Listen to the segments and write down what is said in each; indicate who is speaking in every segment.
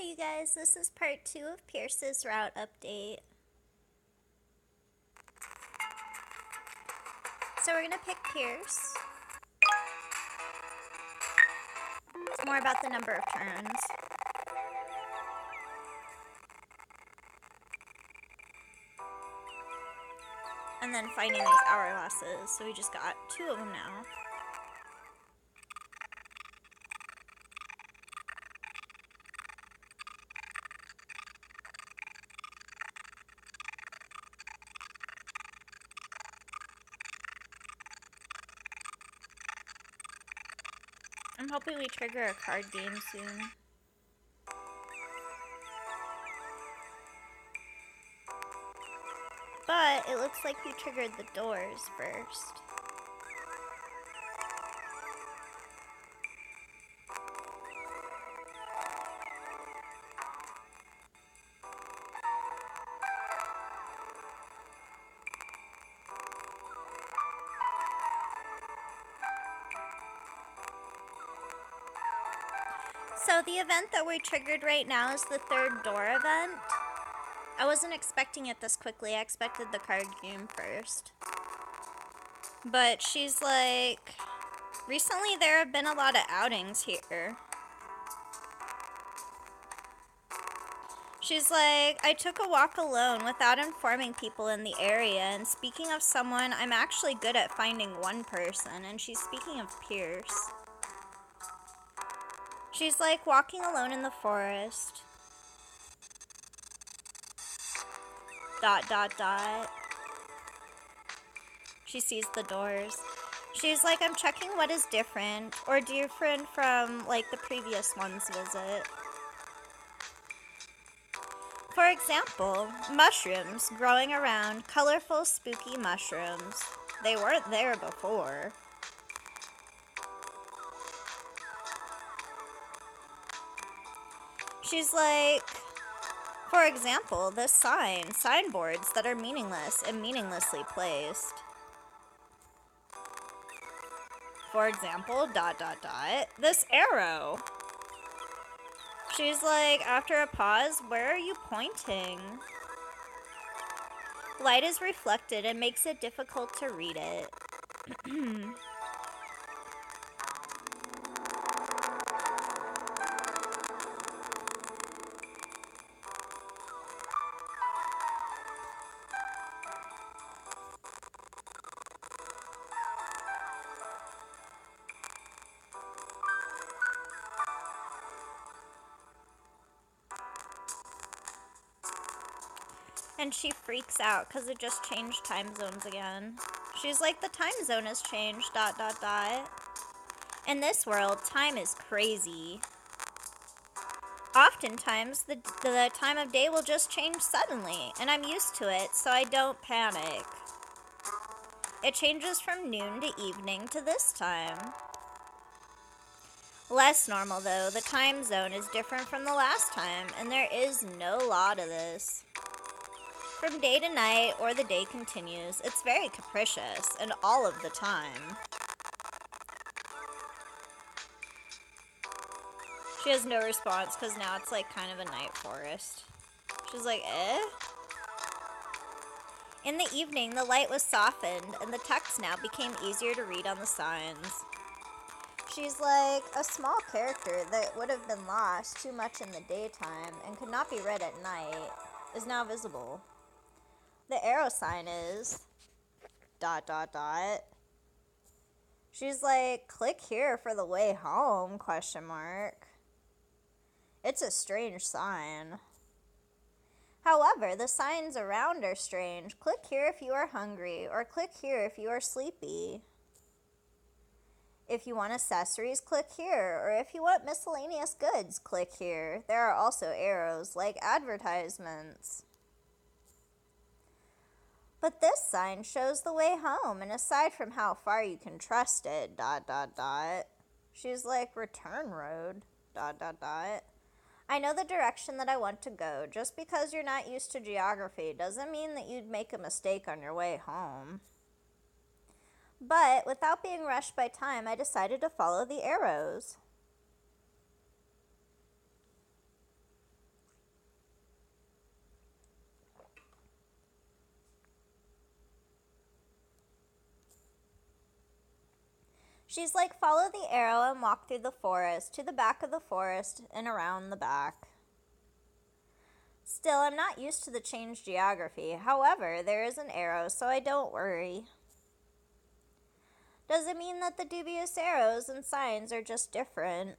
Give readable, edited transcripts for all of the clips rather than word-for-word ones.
Speaker 1: Hi you guys, this is part 2 of Pierce's route update. So we're gonna pick Pierce. It's more about the number of turns. And then finding these hourglasses, so we just got 2 of them now. I'm hoping we trigger a card game soon. But it looks like we triggered the doors first. So the event that we triggered right now is the 3rd door event. I wasn't expecting it this quickly. I expected the card game first. But she's like, recently there have been a lot of outings here. She's like, I took a walk alone without informing people in the area, and speaking of someone, I'm actually good at finding one person, and she's speaking of Pierce. She's like, walking alone in the forest. ... She sees the doors. She's like, I'm checking what is different, or different from, like, the previous one's visit. For example, mushrooms growing around, colorful, spooky mushrooms. They weren't there before. She's like, for example, this signboards that are meaningless and meaninglessly placed. For example, ... this arrow. She's like, after a pause, where are you pointing? Light is reflected and makes it difficult to read it. And she freaks out because it just changed time zones again. She's like, the time zone has changed, ... In this world, time is crazy. Oftentimes, the time of day will just change suddenly, and I'm used to it, so I don't panic. It changes from noon to evening to this time. Less normal, though. The time zone is different from the last time, and there is no law to this. From day to night, or the day continues, it's very capricious, and all of the time. She has no response, because now it's like kind of a night forest. She's like, eh? In the evening, the light was softened, and the text now became easier to read on the signs. She's like, a small character that would have been lost too much in the daytime, and could not be read at night, is now visible. The arrow sign is ... She's like, click here for the way home, ? It's a strange sign. However, the signs around are strange. Click here if you are hungry, or click here if you are sleepy. If you want accessories, click here, or if you want miscellaneous goods, click here. There are also arrows, like advertisements. But this sign shows the way home, and aside from how far you can trust it, ... She's like, return road, ... I know the direction that I want to go. Just because you're not used to geography doesn't mean that you'd make a mistake on your way home. But without being rushed by time, I decided to follow the arrows. She's like, follow the arrow and walk through the forest, to the back of the forest and around the back. Still, I'm not used to the changed geography. However, there is an arrow, so I don't worry. Does it mean that the dubious arrows and signs are just different?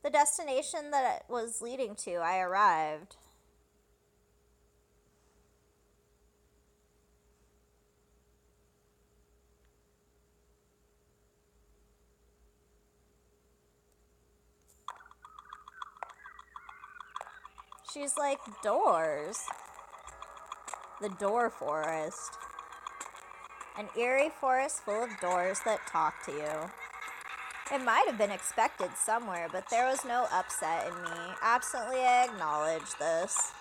Speaker 1: The destination that it was leading to, I arrived. She's like, doors. The door forest. An eerie forest full of doors that talk to you. It might have been expected somewhere, but there was no upset in me. Absently, I acknowledge this.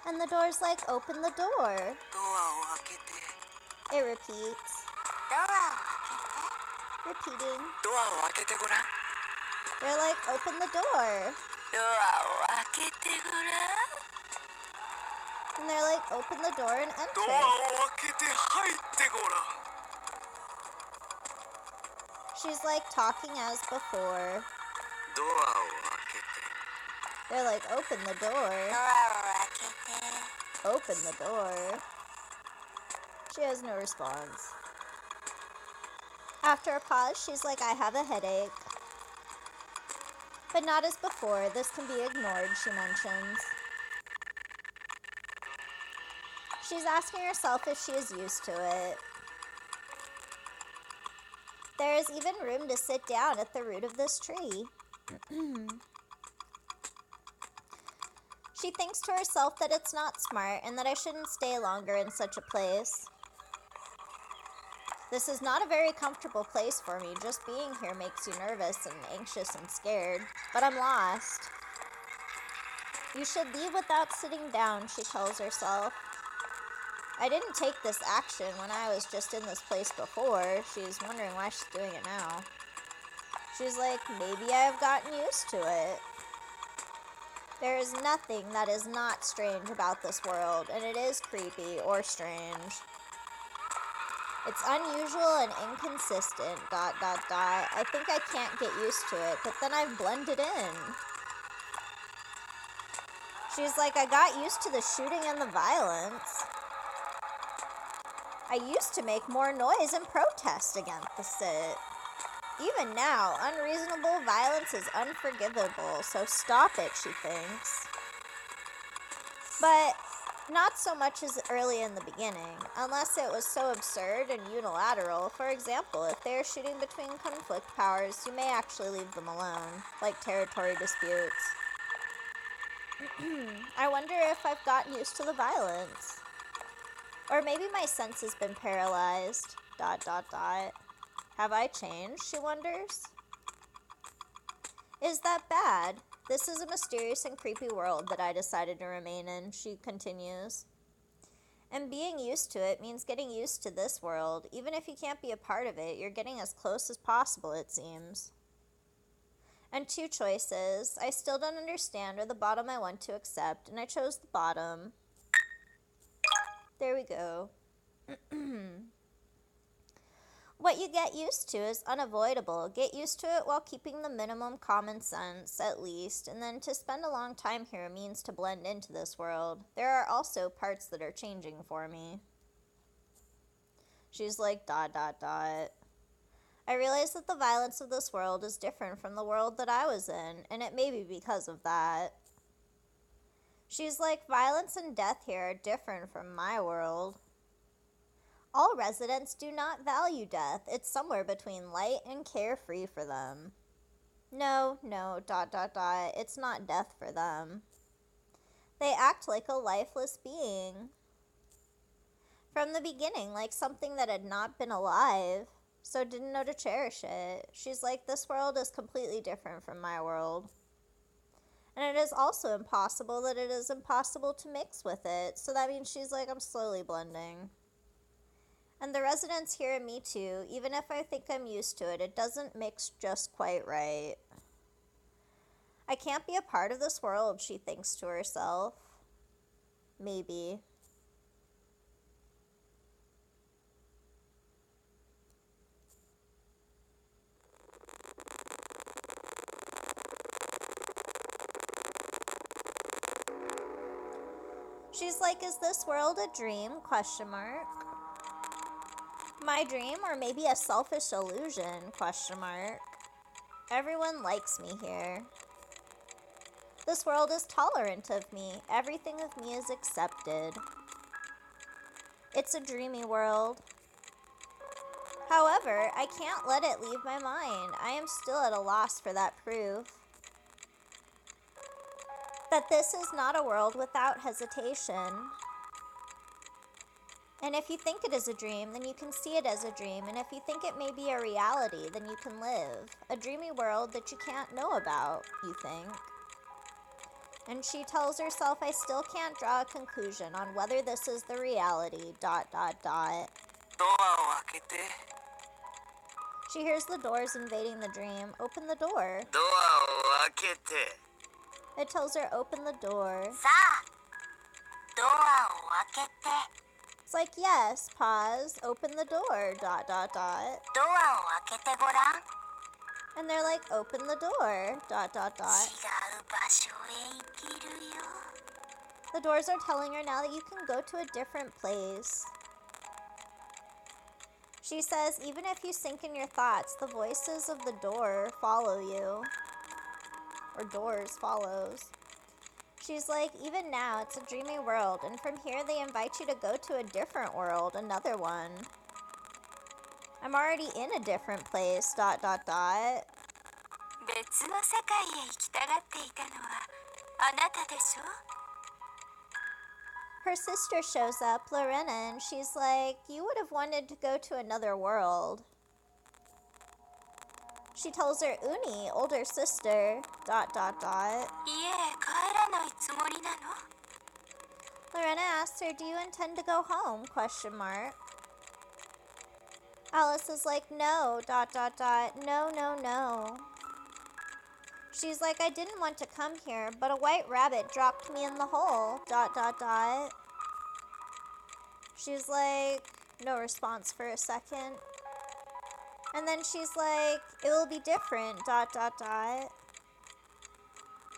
Speaker 1: And the door's like, open the door. It repeats. Repeating. They're like, open the door. And they're like, open the door and enter. She's like talking as before. They're like, open the door. Open the door. She has no response. After a pause, she's like, I have a headache. But not as before. This can be ignored, she mentions. She's asking herself if she is used to it. There is even room to sit down at the root of this tree. She thinks to herself that it's not smart and that I shouldn't stay longer in such a place. This is not a very comfortable place for me. Just being here makes you nervous and anxious and scared. But I'm lost. You should leave without sitting down, she tells herself. I didn't take this action when I was just in this place before. She's wondering why she's doing it now. She's like, maybe I have gotten used to it. There is nothing that is not strange about this world, and it is creepy or strange. It's unusual and inconsistent, ... I think I can't get used to it, but then I've blended in. She's like, I got used to the shooting and the violence. I used to make more noise and protest against it. Even now, unreasonable violence is unforgivable, so stop it, she thinks. But not so much as early in the beginning, unless it was so absurd and unilateral. For example, if they are shooting between conflict powers, you may actually leave them alone, like territory disputes. I wonder if I've gotten used to the violence. Or maybe my sense has been paralyzed, ... Have I changed, she wonders? Is that bad? This is a mysterious and creepy world that I decided to remain in, she continues. And being used to it means getting used to this world. Even if you can't be a part of it, you're getting as close as possible, it seems. And two choices. I still don't understand, or the bottom I want to accept, and I chose the bottom. There we go. What you get used to is unavoidable. Get used to it while keeping the minimum common sense, at least, and then to spend a long time here means to blend into this world. There are also parts that are changing for me. She's like, ... I realize that the violence of this world is different from the world that I was in, and it may be because of that. She's like, violence and death here are different from my world. All residents do not value death. It's somewhere between light and carefree for them. No, ... It's not death for them. They act like a lifeless being. From the beginning, like something that had not been alive, so didn't know to cherish it. She's like, this world is completely different from my world. And it is also impossible that it is impossible to mix with it. So that means she's like, I'm slowly blending. And the residents here and me too, even if I think I'm used to it, it doesn't mix just quite right. I can't be a part of this world, she thinks to herself. Maybe. She's like, is this world a dream? Question mark. My dream, or maybe a selfish illusion? Question mark. Everyone likes me here. This world is tolerant of me. Everything of me is accepted. It's a dreamy world. However, I can't let it leave my mind. I am still at a loss for that proof. That this is not a world without hesitation. And if you think it is a dream, then you can see it as a dream. And if you think it may be a reality, then you can live. A dreamy world that you can't know about, you think. And she tells herself, I still can't draw a conclusion on whether this is the reality, ... She hears the doors invading the dream. Open the door. It tells her, open the door. It's like, yes, pause, open the door, ... And they're like, open the door, ... The doors are telling her now that you can go to a different place. She says, even if you sink in your thoughts, the voices of the door follow you. Or doors follows. She's like, even now, it's a dreamy world, and from here they invite you to go to a different world, another one. I'm already in a different place, ... Her sister shows up, Lorena, and she's like, you would have wanted to go to another world. She tells her Uni, older sister, ... Lorena asks her, do you intend to go home? Question mark. Alice is like, no, ... No, no, no. She's like, I didn't want to come here, but a white rabbit dropped me in the hole, ... She's like, no response for a second. And then she's like, it will be different, ...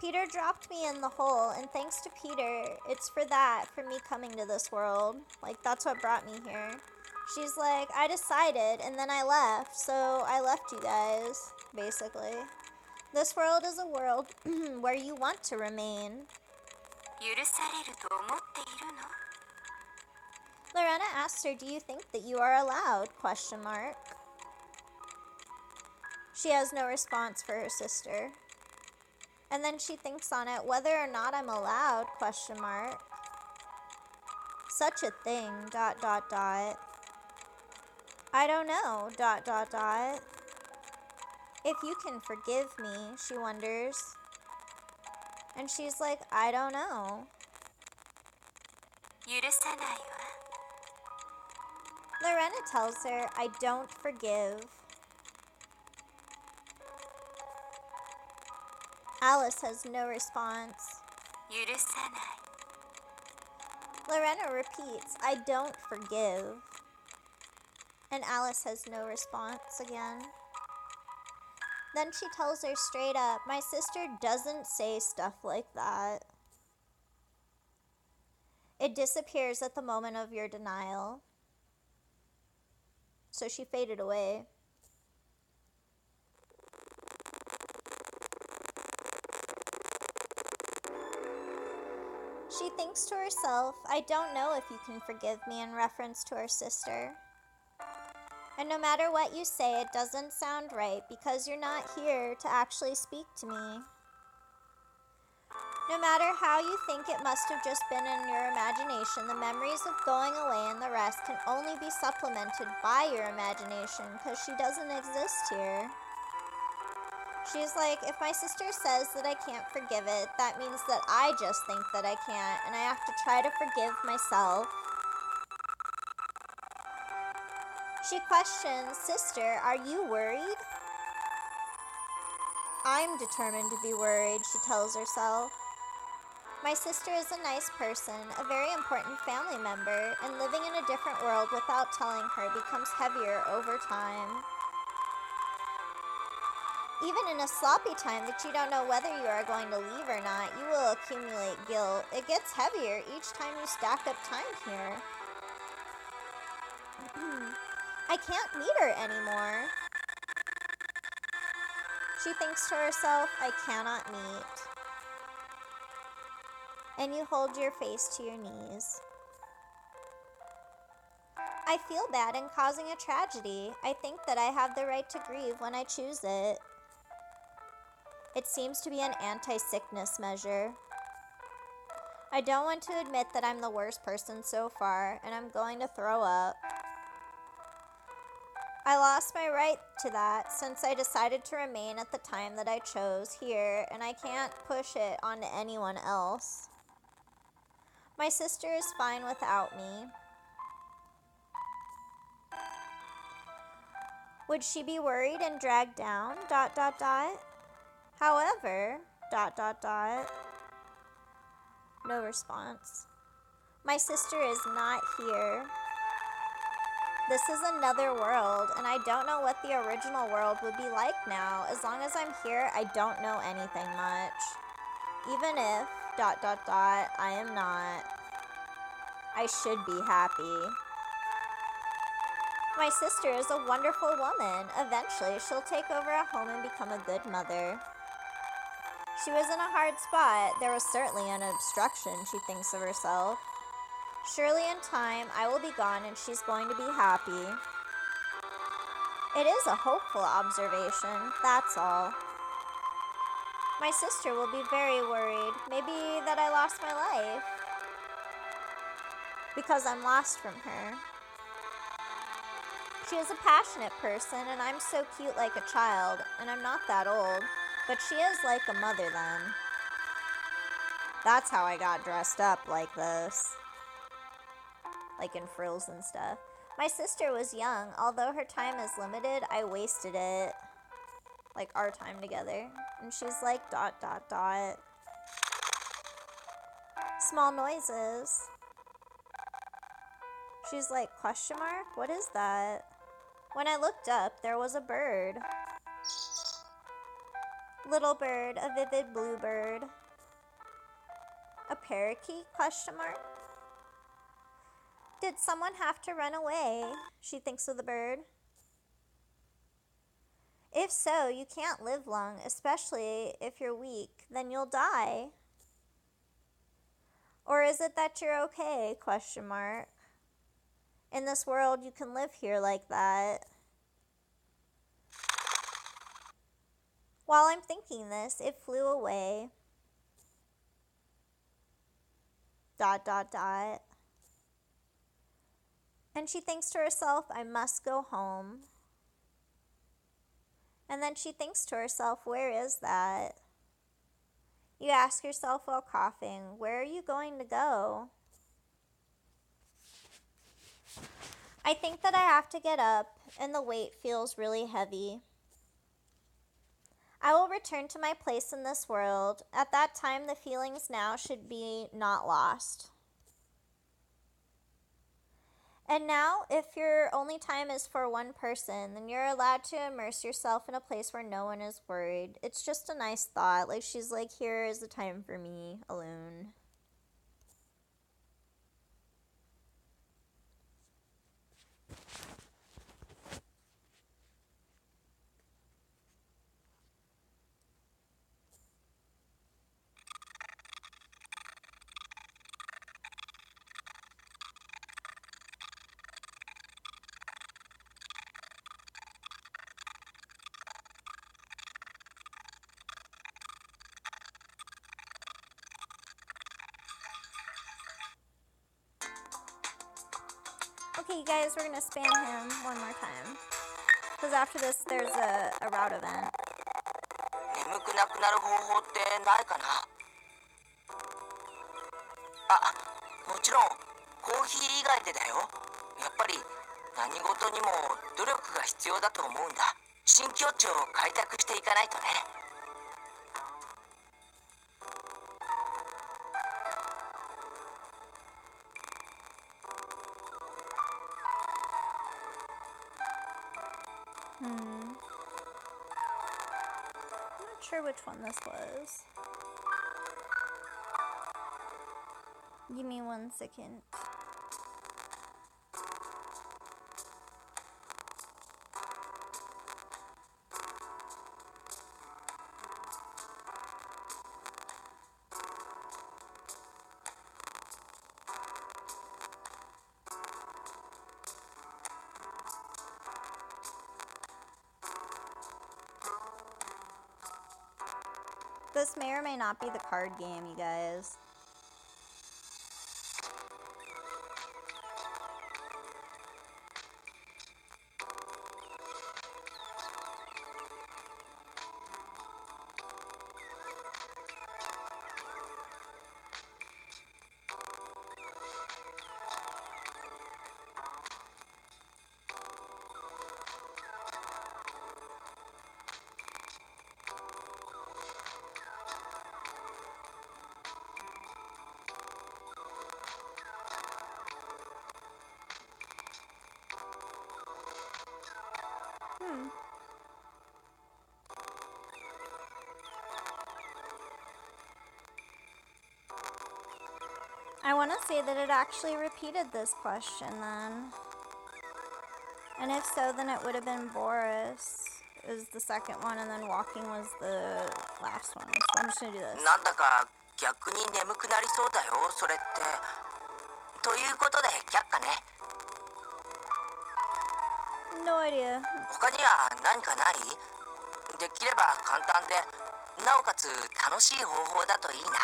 Speaker 1: Peter dropped me in the hole, and thanks to Peter, it's for me coming to this world. Like, that's what brought me here. She's like, I decided, and then I left, so I left you guys, basically. This world is a world where you want to remain. Lorena asks her, do you think that you are allowed? Question mark. She has no response for her sister. And then she thinks on it, whether or not I'm allowed? Question mark. Such a thing, ... I don't know, ... If you can forgive me, she wonders. And she's like, I don't know. Lorena tells her, I don't forgive. Alice has no response. Lorena repeats, I don't forgive. And Alice has no response again. Then she tells her straight up, my sister doesn't say stuff like that. It disappears at the moment of your denial. So she faded away. She thinks to herself, I don't know if you can forgive me, in reference to her sister. And no matter what you say, it doesn't sound right because you're not here to actually speak to me. No matter how you think it must have just been in your imagination, the memories of going away and the rest can only be supplemented by your imagination because she doesn't exist here. She's like, if my sister says that I can't forgive it, that means that I just think that I can't, and I have to try to forgive myself. She questions, "Sister, are you worried?" "I'm determined to be worried," she tells herself. My sister is a nice person, a very important family member, and living in a different world without telling her becomes heavier over time. Even in a sloppy time that you don't know whether you are going to leave or not, you will accumulate guilt. It gets heavier each time you stack up time here. I can't meet her anymore. She thinks to herself, I cannot meet. And you hold your face to your knees. I feel bad in causing a tragedy. I think that I have the right to grieve when I choose it. It seems to be an anti-sickness measure. I don't want to admit that I'm the worst person so far, and I'm going to throw up. I lost my right to that since I decided to remain at the time that I chose here, and I can't push it onto anyone else. My sister is fine without me. Would she be worried and dragged down? ... However ... No response. My sister is not here. This is another world, and I don't know what the original world would be like now. As long as I'm here, I don't know anything much. Even if ... I am not. I should be happy. My sister is a wonderful woman. Eventually, she'll take over a home and become a good mother. She was in a hard spot. There was certainly an obstruction, she thinks of herself. Surely in time, I will be gone and she's going to be happy. It is a hopeful observation, that's all. My sister will be very worried. Maybe that I lost my life. Because I'm lost from her. She is a passionate person, and I'm so cute like a child, and I'm not that old. But she is like a mother then. That's how I got dressed up like this. Like in frills and stuff. My sister was young. Although her time is limited, I wasted it. Like our time together. And she's like ... Small noises. She's like, question mark? What is that? When I looked up, there was a bird. Little bird, a vivid blue bird. A parakeet? Question mark. Did someone have to run away? She thinks of the bird. If so, you can't live long, especially if you're weak. Then you'll die. Or is it that you're okay? Question mark. In this world, you can live here like that. While I'm thinking this, it flew away. ... And she thinks to herself, I must go home. And then she thinks to herself, where is that? You ask yourself while coughing, where are you going to go? I think that I have to get up, and the weight feels really heavy. I will return to my place in this world. At that time, the feelings now should be not lost. And now, if your only time is for one person, then you're allowed to immerse yourself in a place where no one is worried. It's just a nice thought. Like, she's like, here is the time for me, alone. Okay, you guys, we're gonna spam him one more time. Because after this, there's a route event.
Speaker 2: 眠くなくなる方法ってないかなあ、もちろんコーヒー以外でだよやっぱり何事にも努力が必要だと思うんだ。新境地を開拓していかないとね。
Speaker 1: I'm not sure which one this was. Give me 1 second. This may or may not be the card game, you guys. I want to say that it actually repeated this question then. And if so, then it would have been Boris is the second one, and then walking was the last one. So I'm just going to do this.
Speaker 2: なんだか逆に眠くなりそうだよ、それって。ということで却下ね。
Speaker 1: No idea.
Speaker 2: 他には何かない？できれば簡単で、なおかつ楽しい方法だといいな。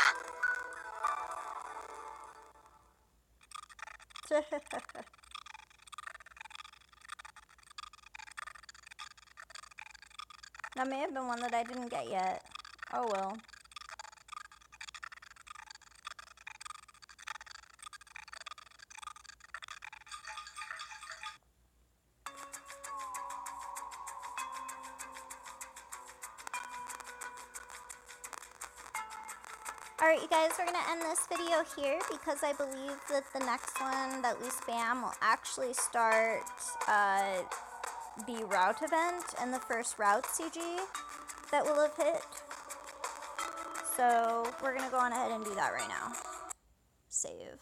Speaker 1: That may have been one that I didn't get yet. Oh well. Alright, you guys, we're going to end this video here because I believe that the next one that we spam will actually start the route event and the first route CG that will have hit. So we're going to go on ahead and do that right now. Save.